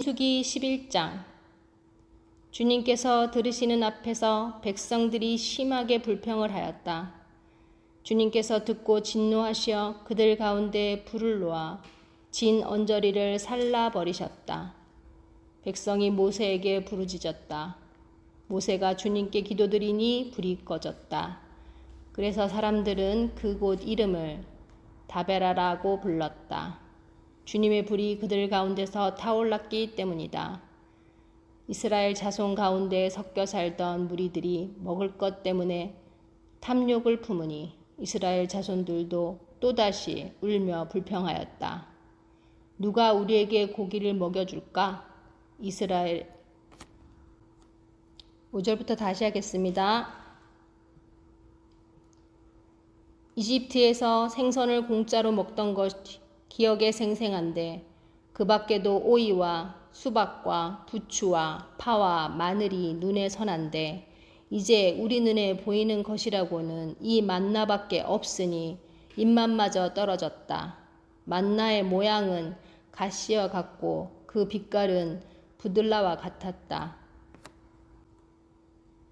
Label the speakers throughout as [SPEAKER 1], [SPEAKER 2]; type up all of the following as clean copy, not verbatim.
[SPEAKER 1] 민수기 11장. 주님께서 들으시는 앞에서 백성들이 심하게 불평을 하였다. 주님께서 듣고 진노하시어 그들 가운데 불을 놓아 진 언저리를 살라버리셨다. 백성이 모세에게 부르짖었다. 모세가 주님께 기도드리니 불이 꺼졌다. 그래서 사람들은 그곳 이름을 다베라라고 불렀다. 주님의 불이 그들 가운데서 타올랐기 때문이다. 이스라엘 자손 가운데 섞여 살던 무리들이 먹을 것 때문에 탐욕을 품으니 이스라엘 자손들도 또다시 울며 불평하였다. 누가 우리에게 고기를 먹여줄까? 이스라엘 5절부터 다시 하겠습니다. 이집트에서 생선을 공짜로 먹던 것 기억에 생생한데 그 밖에도 오이와 수박과 부추와 파와 마늘이 눈에 선한데 이제 우리 눈에 보이는 것이라고는 이 만나밖에 없으니 입맛마저 떨어졌다. 만나의 모양은 가시와 같고 그 빛깔은 부들라와 같았다.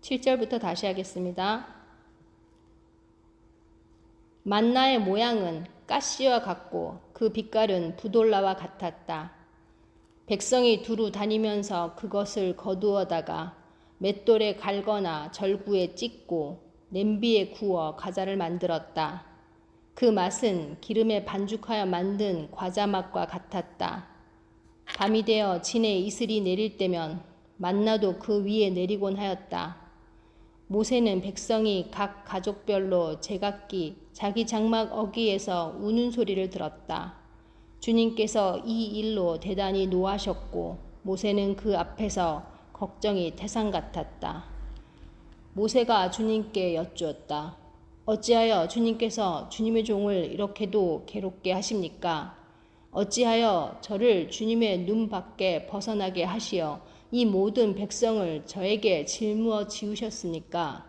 [SPEAKER 1] 7절부터 다시 하겠습니다. 만나의 모양은 가시와 같고 그 빛깔은 부돌라와 같았다. 백성이 두루 다니면서 그것을 거두어다가 맷돌에 갈거나 절구에 찢고 냄비에 구워 과자를 만들었다. 그 맛은 기름에 반죽하여 만든 과자 맛과 같았다. 밤이 되어 진에 이슬이 내릴 때면 만나도 그 위에 내리곤 하였다. 모세는 백성이 각 가족별로 제각기 자기 장막 어귀에서 우는 소리를 들었다. 주님께서 이 일로 대단히 노하셨고 모세는 그 앞에서 걱정이 태산 같았다. 모세가 주님께 여쭈었다. 어찌하여 주님께서 주님의 종을 이렇게도 괴롭게 하십니까? 어찌하여 저를 주님의 눈 밖에 벗어나게 하시어 이 모든 백성을 저에게 짊어 지우셨습니까?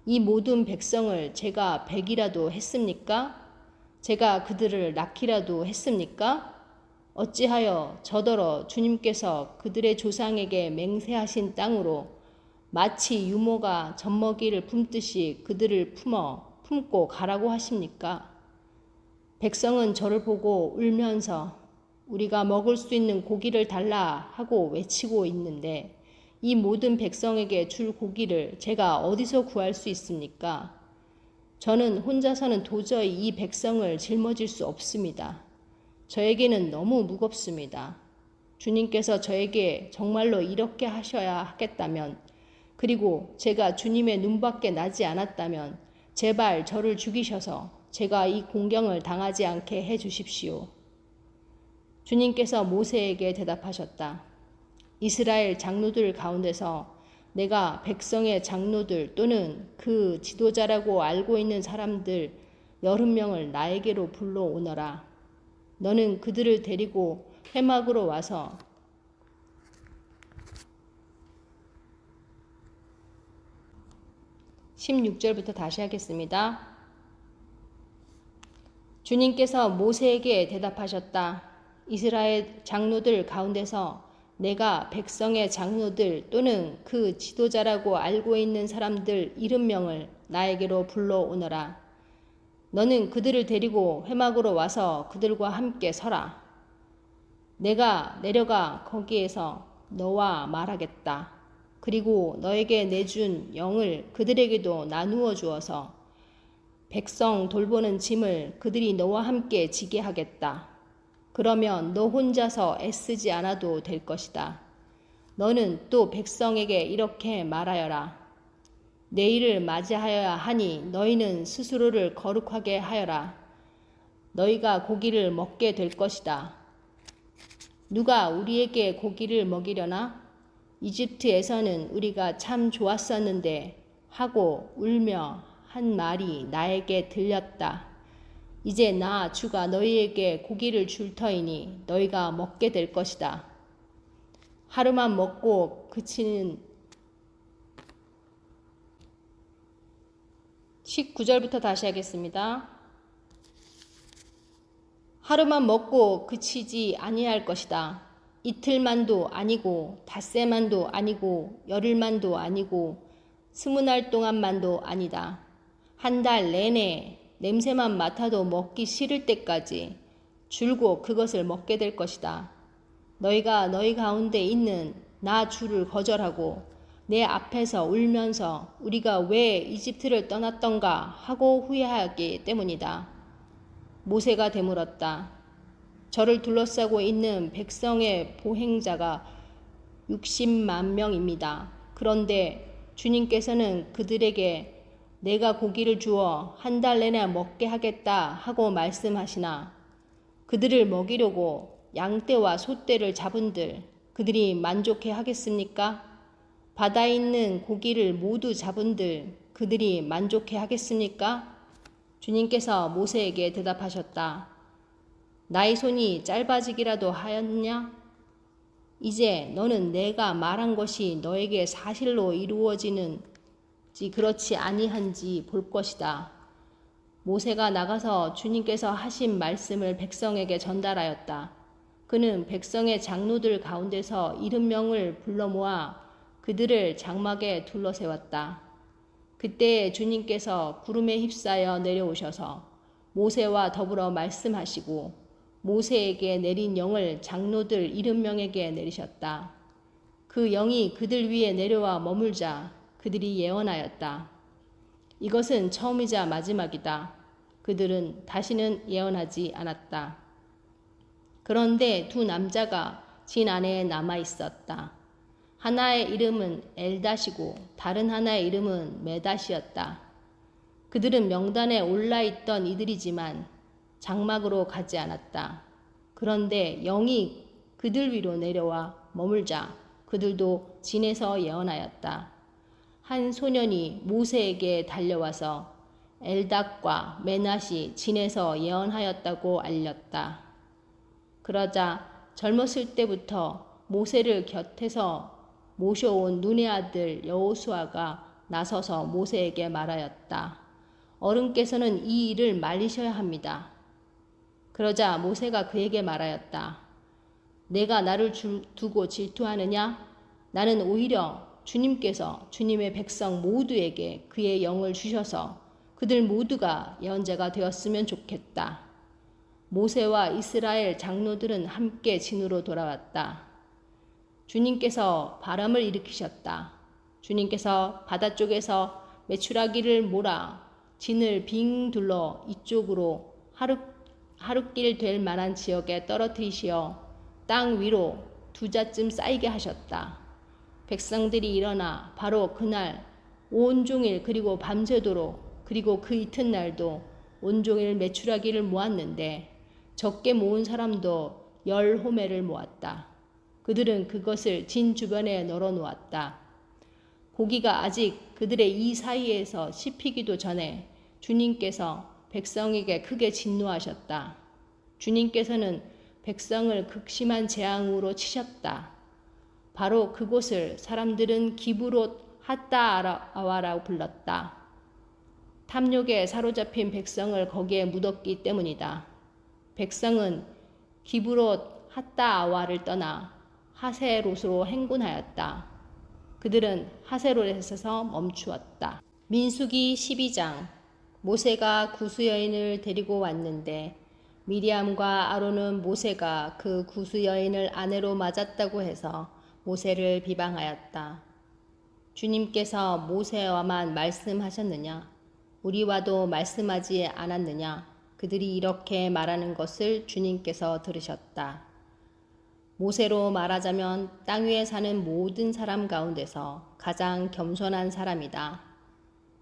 [SPEAKER 1] 이 모든 백성을 제가 베기라도 했습니까? 제가 그들을 낳기라도 했습니까? 어찌하여 저더러 주님께서 그들의 조상에게 맹세하신 땅으로 마치 유모가 젖먹이를 품듯이 그들을 품고 가라고 하십니까? 백성은 저를 보고 울면서 우리가 먹을 수 있는 고기를 달라 하고 외치고 있는데 이 모든 백성에게 줄 고기를 제가 어디서 구할 수 있습니까? 저는 혼자서는 도저히 이 백성을 짊어질 수 없습니다. 저에게는 너무 무겁습니다. 주님께서 저에게 정말로 이렇게 하셔야 하겠다면 그리고 제가 주님의 눈밖에 나지 않았다면 제발 저를 죽이셔서 제가 이 공경을 당하지 않게 해 주십시오. 주님께서 모세에게 대답하셨다. 이스라엘 장로들 가운데서 내가 백성의 장로들 또는 그 지도자라고 알고 있는 사람들 80명을 나에게로 불러오너라. 너는 그들을 데리고 회막으로 와서 (16절부터) 다시 하겠습니다. 주님께서 모세에게 대답하셨다. 이스라엘 장로들 가운데서 내가 백성의 장로들 또는 그 지도자라고 알고 있는 사람들 70명을 나에게로 불러오너라. 너는 그들을 데리고 회막으로 와서 그들과 함께 서라. 내가 내려가 거기에서 너와 말하겠다. 그리고 너에게 내준 영을 그들에게도 나누어 주어서 백성 돌보는 짐을 그들이 너와 함께 지게 하겠다. 그러면 너 혼자서 애쓰지 않아도 될 것이다. 너는 또 백성에게 이렇게 말하여라. 내일을 맞이하여야 하니 너희는 스스로를 거룩하게 하여라. 너희가 고기를 먹게 될 것이다. 누가 우리에게 고기를 먹이려나? 이집트에서는 우리가 참 좋았었는데 하고 울며 한 말이 나에게 들렸다. 이제 나 주가 너희에게 고기를 줄 터이니 너희가 먹게 될 것이다. 하루만 먹고 그치는 19절부터 다시 하겠습니다. 하루만 먹고 그치지 아니할 것이다. 이틀만도 아니고 닷새만도 아니고 열흘만도 아니고 20날 동안만도 아니다. 한 달 내내 냄새만 맡아도 먹기 싫을 때까지 줄곧 그것을 먹게 될 것이다. 너희가 너희 가운데 있는 나 주를 거절하고 내 앞에서 울면서 우리가 왜 이집트를 떠났던가 하고 후회하기 때문이다. 모세가 되물었다. 저를 둘러싸고 있는 백성의 보행자가 60만 명입니다. 그런데 주님께서는 그들에게 내가 고기를 주어 한 달 내내 먹게 하겠다 하고 말씀하시나 그들을 먹이려고 양떼와 소떼를 잡은들 그들이 만족해 하겠습니까? 바다에 있는 고기를 모두 잡은들 그들이 만족해 하겠습니까? 주님께서 모세에게 대답하셨다. 나의 손이 짧아지기라도 하였냐? 이제 너는 내가 말한 것이 너에게 사실로 이루어지는지 그렇지 아니한지 볼 것이다. 모세가 나가서 주님께서 하신 말씀을 백성에게 전달하였다. 그는 백성의 장로들 가운데서 70명을 불러 모아 그들을 장막에 둘러세웠다. 그때 주님께서 구름에 휩싸여 내려오셔서 모세와 더불어 말씀하시고 모세에게 내린 영을 장로들 70명에게 내리셨다. 그 영이 그들 위에 내려와 머물자 그들이 예언하였다. 이것은 처음이자 마지막이다. 그들은 다시는 예언하지 않았다. 그런데 두 남자가 진 안에 남아 있었다. 하나의 이름은 엘닷이고 다른 하나의 이름은 메닷이었다. 그들은 명단에 올라있던 이들이지만 장막으로 가지 않았다. 그런데 영이 그들 위로 내려와 머물자 그들도 진에서 예언하였다. 한 소년이 모세에게 달려와서 엘닷과 메낫이 진에서 예언하였다고 알렸다. 그러자 젊었을 때부터 모세를 곁에서 모셔온 눈의 아들 여호수아가 나서서 모세에게 말하였다. 어른께서는 이 일을 말리셔야 합니다. 그러자 모세가 그에게 말하였다. 내가 나를 두고 질투하느냐? 나는 오히려 주님께서 주님의 백성 모두에게 그의 영을 주셔서 그들 모두가 예언자가 되었으면 좋겠다. 모세와 이스라엘 장로들은 함께 진으로 돌아왔다. 주님께서 바람을 일으키셨다. 주님께서 바다 쪽에서 메추라기를 몰아 진을 빙 둘러 이쪽으로 하룻길 될 만한 지역에 떨어뜨리시어 땅 위로 2자쯤 쌓이게 하셨다. 백성들이 일어나 바로 그날 온종일 그리고 밤새도록 그리고 그 이튿날도 온종일 메추라기를 모았는데 적게 모은 사람도 10호매를 모았다. 그들은 그것을 진 주변에 널어 놓았다. 고기가 아직 그들의 이 사이에서 씹히기도 전에 주님께서 백성에게 크게 진노하셨다. 주님께서는 백성을 극심한 재앙으로 치셨다. 바로 그곳을 사람들은 기브롯 핫다아와라고 불렀다. 탐욕에 사로잡힌 백성을 거기에 묻었기 때문이다. 백성은 기브롯 핫다아와를 떠나 하세롯으로 행군하였다. 그들은 하세롯에서 멈추었다. 민수기 12장. 모세가 구스 여인을 데리고 왔는데 미리암과 아론은 모세가 그 구스 여인을 아내로 맞았다고 해서 모세를 비방하였다. 주님께서 모세와만 말씀하셨느냐? 우리와도 말씀하지 않았느냐? 그들이 이렇게 말하는 것을 주님께서 들으셨다. 모세로 말하자면 땅 위에 사는 모든 사람 가운데서 가장 겸손한 사람이다.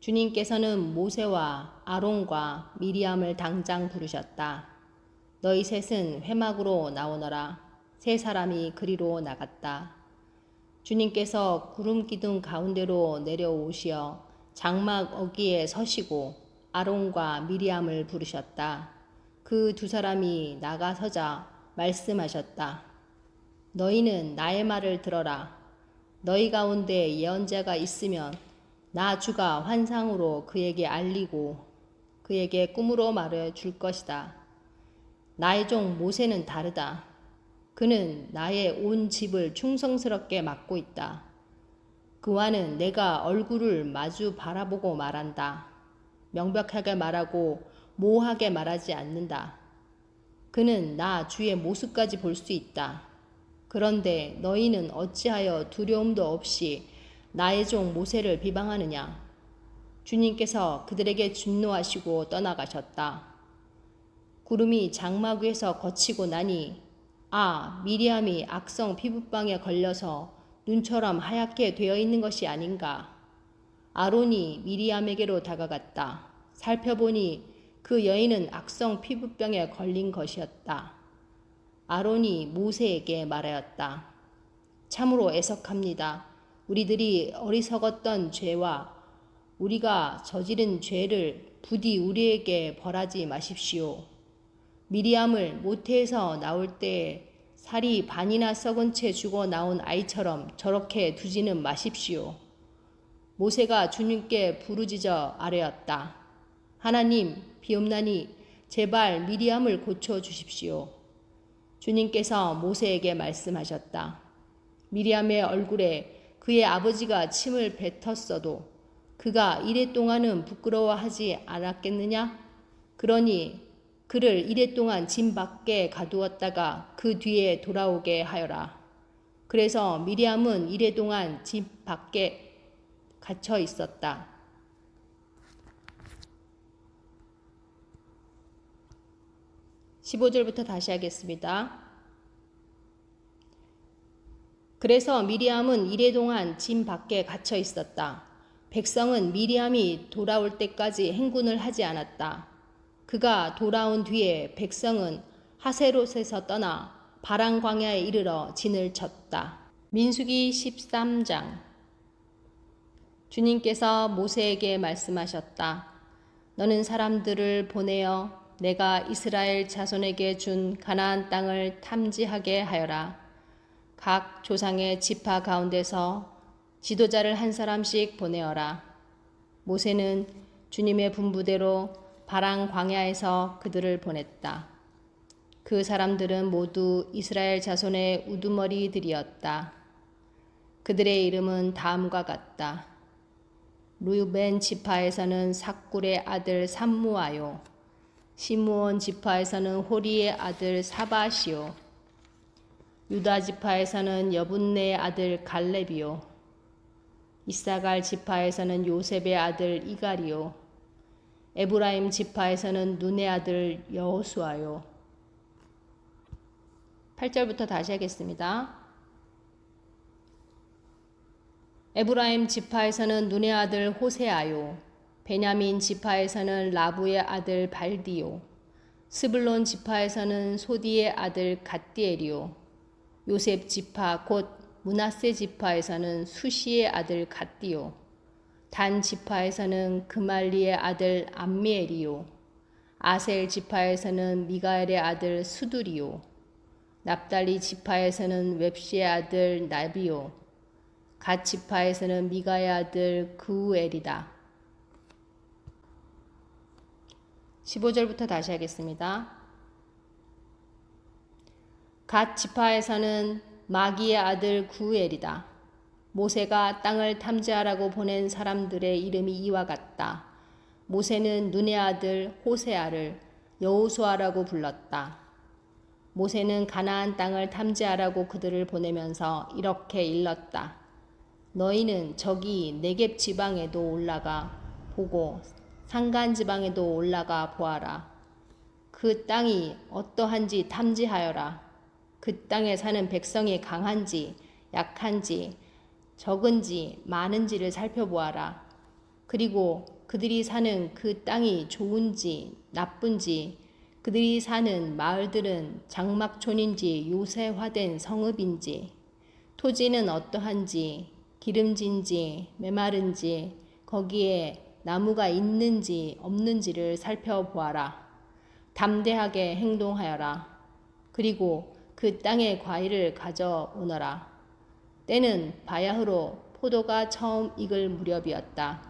[SPEAKER 1] 주님께서는 모세와 아론과 미리암을 당장 부르셨다. 너희 셋은 회막으로 나오너라. 세 사람이 그리로 나갔다. 주님께서 구름 기둥 가운데로 내려오시어 장막 어귀에 서시고 아론과 미리암을 부르셨다. 그 두 사람이 나가서자 말씀하셨다. 너희는 나의 말을 들어라. 너희 가운데 예언자가 있으면 나 주가 환상으로 그에게 알리고 그에게 꿈으로 말해 줄 것이다. 나의 종 모세는 다르다. 그는 나의 온 집을 충성스럽게 맡고 있다. 그와는 내가 얼굴을 마주 바라보고 말한다. 명백하게 말하고 모호하게 말하지 않는다. 그는 나 주의 모습까지 볼 수 있다. 그런데 너희는 어찌하여 두려움도 없이 나의 종 모세를 비방하느냐? 주님께서 그들에게 진노하시고 떠나가셨다. 구름이 장막 위에서 거치고 나니 미리암이 악성 피부병에 걸려서 눈처럼 하얗게 되어 있는 것이 아닌가. 아론이 미리암에게로 다가갔다. 살펴보니 그 여인은 악성 피부병에 걸린 것이었다. 아론이 모세에게 말하였다. 참으로 애석합니다. 우리들이 어리석었던 죄와 우리가 저지른 죄를 부디 우리에게 벌하지 마십시오. 미리암을 모태에서 나올 때 살이 반이나 썩은 채 죽어 나온 아이처럼 저렇게 두지는 마십시오. 모세가 주님께 부르짖어 아뢰었다. 하나님, 비옵나니 제발 미리암을 고쳐 주십시오. 주님께서 모세에게 말씀하셨다. 미리암의 얼굴에 그의 아버지가 침을 뱉었어도 그가 이래 동안은 부끄러워하지 않았겠느냐? 그러니 그를 이래 동안 짐 밖에 가두었다가 그 뒤에 돌아오게 하여라. 그래서 미리암은 이래 동안 짐 밖에 갇혀 있었다. 15절부터 다시 하겠습니다. 그래서 미리암은 이래 동안 짐 밖에 갇혀 있었다. 백성은 미리암이 돌아올 때까지 행군을 하지 않았다. 그가 돌아온 뒤에 백성은 하세롯에서 떠나 바란 광야에 이르러 진을 쳤다. 민수기 13장. 주님께서 모세에게 말씀하셨다. 너는 사람들을 보내어 내가 이스라엘 자손에게 준 가나안 땅을 탐지하게 하여라. 각 조상의 지파 가운데서 지도자를 한 사람씩 보내어라. 모세는 주님의 분부대로 바란 광야에서 그들을 보냈다. 그 사람들은 모두 이스라엘 자손의 우두머리들이었다. 그들의 이름은 다음과 같다. 루벤 지파에서는 삭굴의 아들 삼무아요. 시므온 지파에서는 호리의 아들 사바시요. 유다 지파에서는 여분네의 아들 갈렙이요. 이사갈 지파에서는 요셉의 아들 이갈이요. 에브라임 지파에서는 눈의 아들 여호수아요. 8절부터 다시 하겠습니다. 에브라임 지파에서는 눈의 아들 호세아요. 베냐민 지파에서는 라부의 아들 발디요. 스불론 지파에서는 소디의 아들 갓디엘이요. 요셉 지파 곧 므낫세 지파에서는 수시의 아들 갓디요. 단 지파에서는 그말리의 아들 암미엘이요. 아셀 지파에서는 미가엘의 아들 수두리요. 납달리 지파에서는 웹시의 아들 나비요. 갓 지파에서는 미가의 아들 그우엘이다. 15절부터 다시 하겠습니다. 갓 지파에서는 마기의 아들 구엘이다. 모세가 땅을 탐지하라고 보낸 사람들의 이름이 이와 같다. 모세는 눈의 아들 호세아를 여호수아라고 불렀다. 모세는 가나안 땅을 탐지하라고 그들을 보내면서 이렇게 일렀다. 너희는 저기 네겝 지방에도 올라가 보고 산간 지방에도 올라가 보아라. 그 땅이 어떠한지 탐지하여라. 그 땅에 사는 백성이 강한지 약한지 적은지 많은지를 살펴보아라. 그리고 그들이 사는 그 땅이 좋은지 나쁜지 그들이 사는 마을들은 장막촌인지 요새화된 성읍인지 토지는 어떠한지 기름진지 메마른지 거기에 나무가 있는지 없는지를 살펴보아라. 담대하게 행동하여라. 그리고 그 땅의 과일을 가져오너라. 때는 바야흐로 포도가 처음 익을 무렵이었다.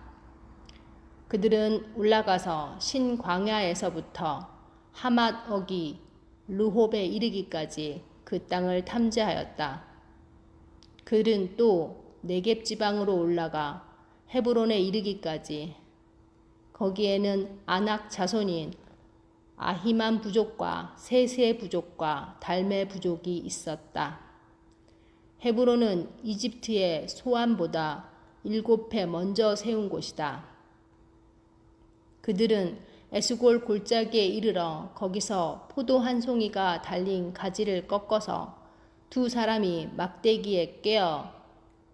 [SPEAKER 1] 그들은 올라가서 신광야에서부터 하맛 어기 르홉에 이르기까지 그 땅을 탐지하였다. 그들은 또 네겝 지방으로 올라가 헤브론에 이르기까지 거기에는 아낙 자손인 아히만 부족과 세세 부족과 달메 부족이 있었다. 헤브론은 이집트의 소안보다 7배 먼저 세운 곳이다. 그들은 에스골 골짜기에 이르러 거기서 포도 한 송이가 달린 가지를 꺾어서 두 사람이 막대기에 깨어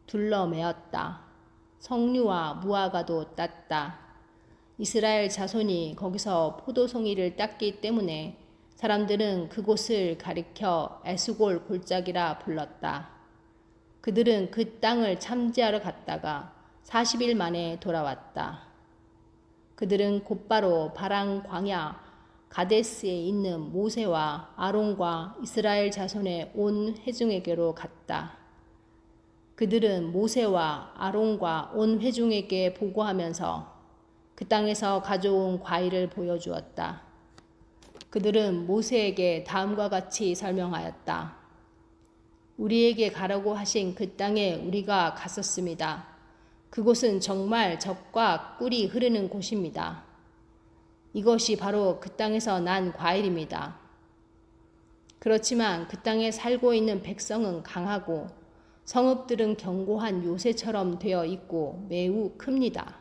[SPEAKER 1] 둘러매었다. 석류와 무화과도 땄다. 이스라엘 자손이 거기서 포도송이를 땄기 때문에 사람들은 그곳을 가리켜 에스골 골짜기라 불렀다. 그들은 그 땅을 탐지하러 갔다가 40일 만에 돌아왔다. 그들은 곧바로 바랑 광야 가데스에 있는 모세와 아론과 이스라엘 자손의 온 회중에게로 갔다. 그들은 모세와 아론과 온 회중에게 보고하면서 그 땅에서 가져온 과일을 보여주었다. 그들은 모세에게 다음과 같이 설명하였다. 우리에게 가라고 하신 그 땅에 우리가 갔었습니다. 그곳은 정말 젖과 꿀이 흐르는 곳입니다. 이것이 바로 그 땅에서 난 과일입니다. 그렇지만 그 땅에 살고 있는 백성은 강하고 성읍들은 견고한 요새처럼 되어 있고 매우 큽니다.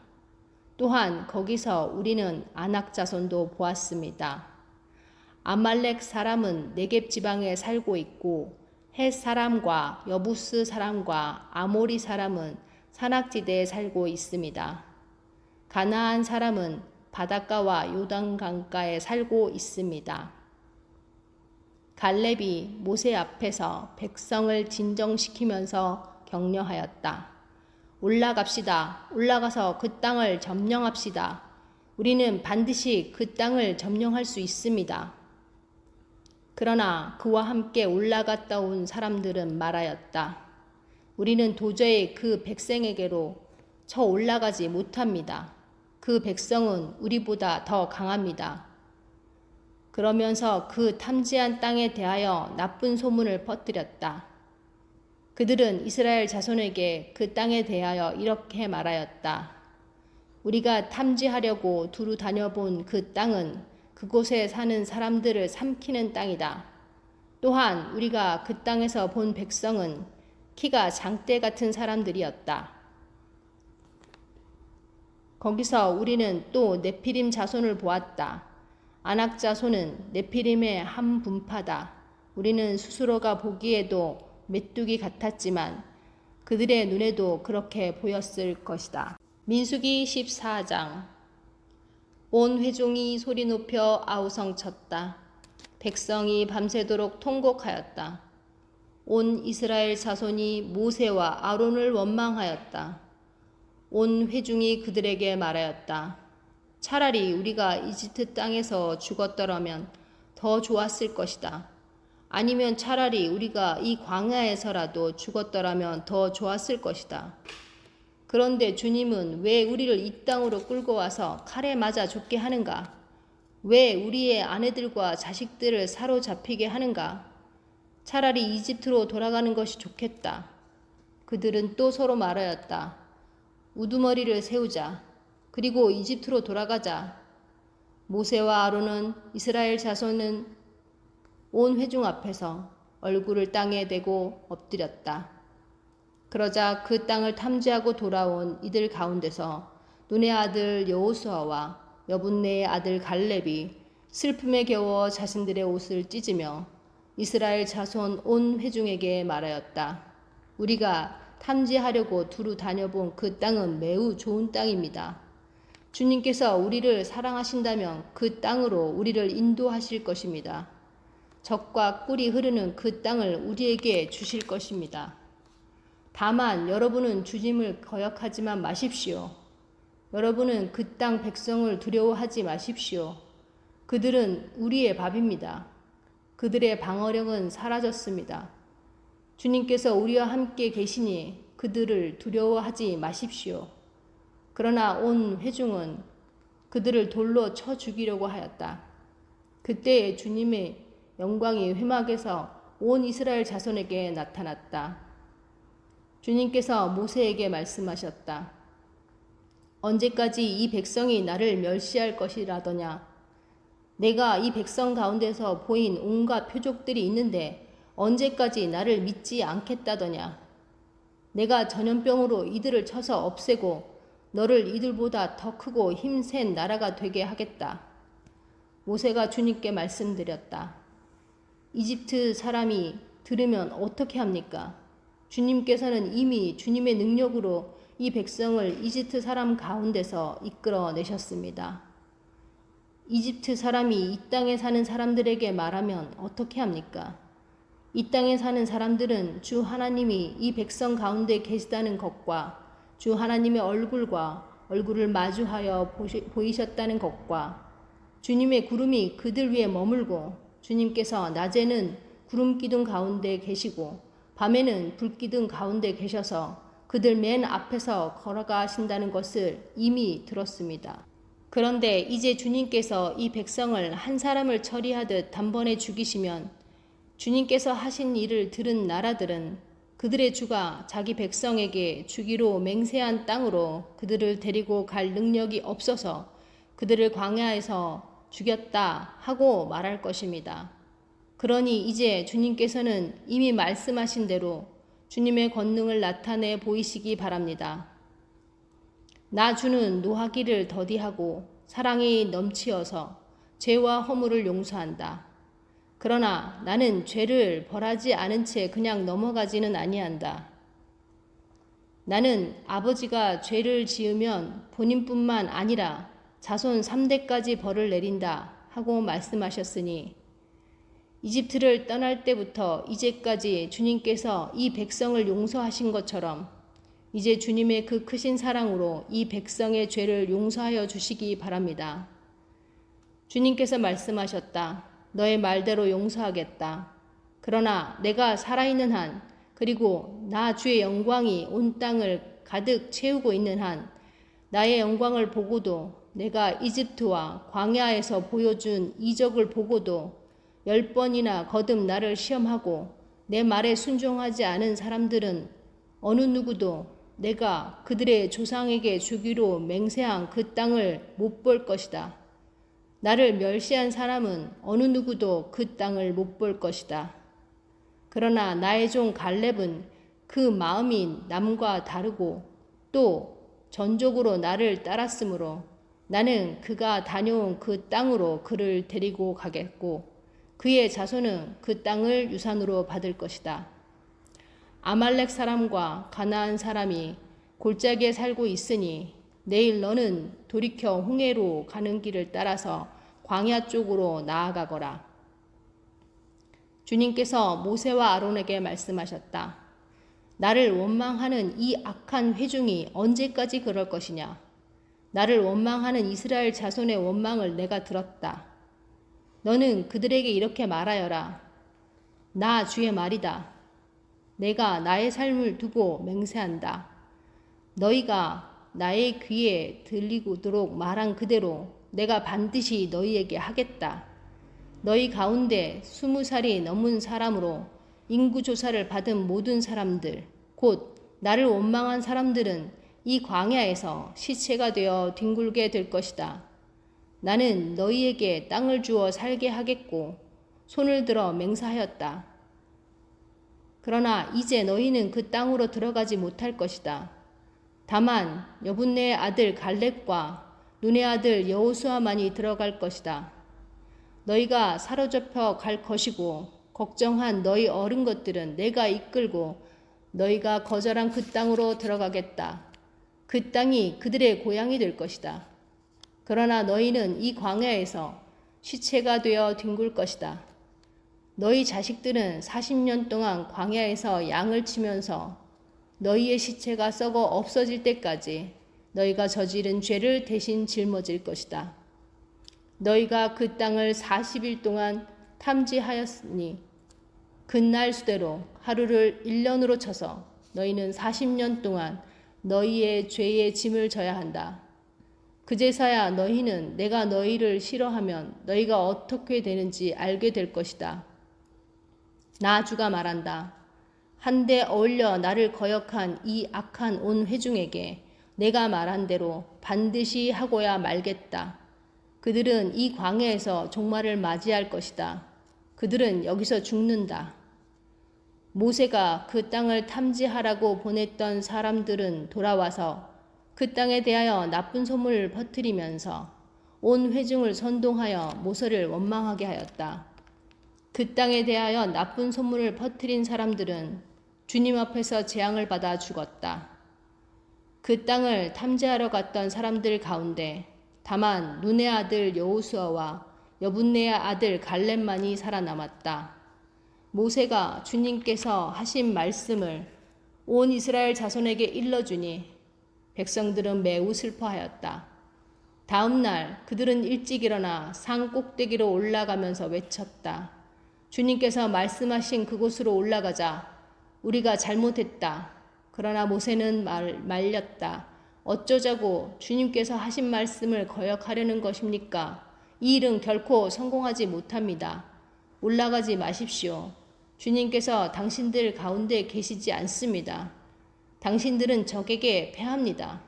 [SPEAKER 1] 또한 거기서 우리는 아낙 자손도 보았습니다. 아말렉 사람은 네겝 지방에 살고 있고 헷 사람과 여부스 사람과 아모리 사람은 산악지대에 살고 있습니다. 가나안 사람은 바닷가와 요단강가에 살고 있습니다. 갈렙이 모세 앞에서 백성을 진정시키면서 격려하였다. 올라갑시다. 올라가서 그 땅을 점령합시다. 우리는 반드시 그 땅을 점령할 수 있습니다. 그러나 그와 함께 올라갔다 온 사람들은 말하였다. 우리는 도저히 그 백성에게로 쳐 올라가지 못합니다. 그 백성은 우리보다 더 강합니다. 그러면서 그 탐지한 땅에 대하여 나쁜 소문을 퍼뜨렸다. 그들은 이스라엘 자손에게 그 땅에 대하여 이렇게 말하였다. 우리가 탐지하려고 두루 다녀본 그 땅은 그곳에 사는 사람들을 삼키는 땅이다. 또한 우리가 그 땅에서 본 백성은 키가 장대 같은 사람들이었다. 거기서 우리는 또 네피림 자손을 보았다. 아낙 자손은 네피림의 한 분파다. 우리는 스스로가 보기에도 메뚜기 같았지만 그들의 눈에도 그렇게 보였을 것이다. 민수기 14장. 온 회중이 소리 높여 아우성 쳤다. 백성이 밤새도록 통곡하였다. 온 이스라엘 자손이 모세와 아론을 원망하였다. 온 회중이 그들에게 말하였다. 차라리 우리가 이집트 땅에서 죽었더라면 더 좋았을 것이다. 아니면 차라리 우리가 이 광야에서라도 죽었더라면 더 좋았을 것이다. 그런데 주님은 왜 우리를 이 땅으로 끌고 와서 칼에 맞아 죽게 하는가? 왜 우리의 아내들과 자식들을 사로잡히게 하는가? 차라리 이집트로 돌아가는 것이 좋겠다. 그들은 또 서로 말하였다. 우두머리를 세우자. 그리고 이집트로 돌아가자. 모세와 아론은 이스라엘 자손은 온 회중 앞에서 얼굴을 땅에 대고 엎드렸다. 그러자 그 땅을 탐지하고 돌아온 이들 가운데서 눈의 아들 여호수아와 여분네의 아들 갈렙이 슬픔에 겨워 자신들의 옷을 찢으며 이스라엘 자손 온 회중에게 말하였다. 우리가 탐지하려고 두루 다녀본 그 땅은 매우 좋은 땅입니다. 주님께서 우리를 사랑하신다면 그 땅으로 우리를 인도하실 것입니다. 젖과 꿀이 흐르는 그 땅을 우리에게 주실 것입니다. 다만 여러분은 주님을 거역하지만 마십시오. 여러분은 그 땅 백성을 두려워하지 마십시오. 그들은 우리의 밥입니다. 그들의 방어력은 사라졌습니다. 주님께서 우리와 함께 계시니 그들을 두려워하지 마십시오. 그러나 온 회중은 그들을 돌로 쳐 죽이려고 하였다. 그때 주님의 영광이 회막에서 온 이스라엘 자손에게 나타났다. 주님께서 모세에게 말씀하셨다. 언제까지 이 백성이 나를 멸시할 것이라더냐? 내가 이 백성 가운데서 보인 온갖 표적들이 있는데 언제까지 나를 믿지 않겠다더냐? 내가 전염병으로 이들을 쳐서 없애고 너를 이들보다 더 크고 힘센 나라가 되게 하겠다. 모세가 주님께 말씀드렸다. 이집트 사람이 들으면 어떻게 합니까? 주님께서는 이미 주님의 능력으로 이 백성을 이집트 사람 가운데서 이끌어 내셨습니다. 이집트 사람이 이 땅에 사는 사람들에게 말하면 어떻게 합니까? 이 땅에 사는 사람들은 주 하나님이 이 백성 가운데 계시다는 것과 주 하나님의 얼굴을 마주하여 보이셨다는 것과 주님의 구름이 그들 위에 머물고 주님께서 낮에는 구름 기둥 가운데 계시고 밤에는 불 기둥 가운데 계셔서 그들 맨 앞에서 걸어가신다는 것을 이미 들었습니다. 그런데 이제 주님께서 이 백성을 한 사람을 처리하듯 단번에 죽이시면 주님께서 하신 일을 들은 나라들은 그들의 주가 자기 백성에게 주기로 맹세한 땅으로 그들을 데리고 갈 능력이 없어서 그들을 광야에서 죽였다 하고 말할 것입니다. 그러니 이제 주님께서는 이미 말씀하신 대로 주님의 권능을 나타내 보이시기 바랍니다. 나 주는 노하기를 더디하고 사랑이 넘치어서 죄와 허물을 용서한다. 그러나 나는 죄를 벌하지 않은 채 그냥 넘어가지는 아니한다. 나는 아버지가 죄를 지으면 본인뿐만 아니라 자손 3대까지 벌을 내린다 하고 말씀하셨으니 이집트를 떠날 때부터 이제까지 주님께서 이 백성을 용서하신 것처럼 이제 주님의 그 크신 사랑으로 이 백성의 죄를 용서하여 주시기 바랍니다. 주님께서 말씀하셨다. 너의 말대로 용서하겠다. 그러나 내가 살아있는 한 그리고 나 주의 영광이 온 땅을 가득 채우고 있는 한 나의 영광을 보고도 내가 이집트와 광야에서 보여준 이적을 보고도 10번이나 거듭 나를 시험하고 내 말에 순종하지 않은 사람들은 어느 누구도 내가 그들의 조상에게 주기로 맹세한 그 땅을 못 볼 것이다. 나를 멸시한 사람은 어느 누구도 그 땅을 못 볼 것이다. 그러나 나의 종 갈렙은 그 마음이 남과 다르고 또 전적으로 나를 따랐으므로 나는 그가 다녀온 그 땅으로 그를 데리고 가겠고 그의 자손은 그 땅을 유산으로 받을 것이다. 아말렉 사람과 가나안 사람이 골짜기에 살고 있으니 내일 너는 돌이켜 홍해로 가는 길을 따라서 광야 쪽으로 나아가거라. 주님께서 모세와 아론에게 말씀하셨다. 나를 원망하는 이 악한 회중이 언제까지 그럴 것이냐? 나를 원망하는 이스라엘 자손의 원망을 내가 들었다. 너는 그들에게 이렇게 말하여라. 나 주의 말이다. 내가 나의 삶을 두고 맹세한다. 너희가 나의 귀에 들리도록 말한 그대로 내가 반드시 너희에게 하겠다. 너희 가운데 20살이 넘은 사람으로 인구조사를 받은 모든 사람들, 곧 나를 원망한 사람들은 이 광야에서 시체가 되어 뒹굴게 될 것이다. 나는 너희에게 땅을 주어 살게 하겠고 손을 들어 맹세하였다. 그러나 이제 너희는 그 땅으로 들어가지 못할 것이다. 다만 여분네의 아들 갈렙과 눈의 아들 여호수아만이 들어갈 것이다. 너희가 사로잡혀 갈 것이고 걱정한 너희 어른 것들은 내가 이끌고 너희가 거절한 그 땅으로 들어가겠다. 그 땅이 그들의 고향이 될 것이다. 그러나 너희는 이 광야에서 시체가 되어 뒹굴 것이다. 너희 자식들은 40년 동안 광야에서 양을 치면서 너희의 시체가 썩어 없어질 때까지 너희가 저지른 죄를 대신 짊어질 것이다. 너희가 그 땅을 40일 동안 탐지하였으니 그날 수대로 하루를 1년으로 쳐서 너희는 40년 동안 너희의 죄의 짐을 져야 한다. 그제서야 너희는 내가 너희를 싫어하면 너희가 어떻게 되는지 알게 될 것이다. 나 주가 말한다. 한데 어울려 나를 거역한 이 악한 온 회중에게 내가 말한 대로 반드시 하고야 말겠다. 그들은 이 광야에서 종말을 맞이할 것이다. 그들은 여기서 죽는다. 모세가 그 땅을 탐지하라고 보냈던 사람들은 돌아와서 그 땅에 대하여 나쁜 소문을 퍼뜨리면서 온 회중을 선동하여 모세를 원망하게 하였다. 그 땅에 대하여 나쁜 소문을 퍼뜨린 사람들은 주님 앞에서 재앙을 받아 죽었다. 그 땅을 탐지하러 갔던 사람들 가운데 다만 눈의 아들 여호수아와 여분네의 아들 갈렙만이 살아남았다. 모세가 주님께서 하신 말씀을 온 이스라엘 자손에게 일러주니 백성들은 매우 슬퍼하였다. 다음 날 그들은 일찍 일어나 산 꼭대기로 올라가면서 외쳤다. 주님께서 말씀하신 그곳으로 올라가자. 우리가 잘못했다. 그러나 모세는 말렸다. 어쩌자고 주님께서 하신 말씀을 거역하려는 것입니까? 이 일은 결코 성공하지 못합니다. 올라가지 마십시오. 주님께서 당신들 가운데 계시지 않습니다. 당신들은 적에게 패합니다.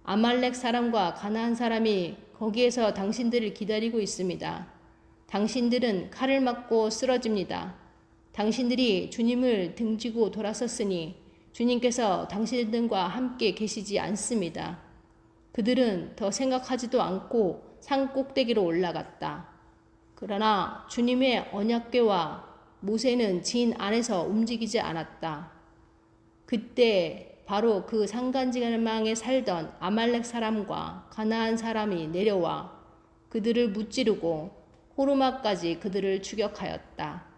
[SPEAKER 1] 아말렉 사람과 가나안 사람이 거기에서 당신들을 기다리고 있습니다. 당신들은 칼을 맞고 쓰러집니다. 당신들이 주님을 등지고 돌아섰으니 주님께서 당신들과 함께 계시지 않습니다. 그들은 더 생각하지도 않고 산 꼭대기로 올라갔다. 그러나 주님의 언약궤와 모세는 진 안에서 움직이지 않았다. 그때 바로 그 산간지망에 살던 아말렉 사람과 가나안 사람이 내려와 그들을 무찌르고 호르마까지 그들을 추격하였다.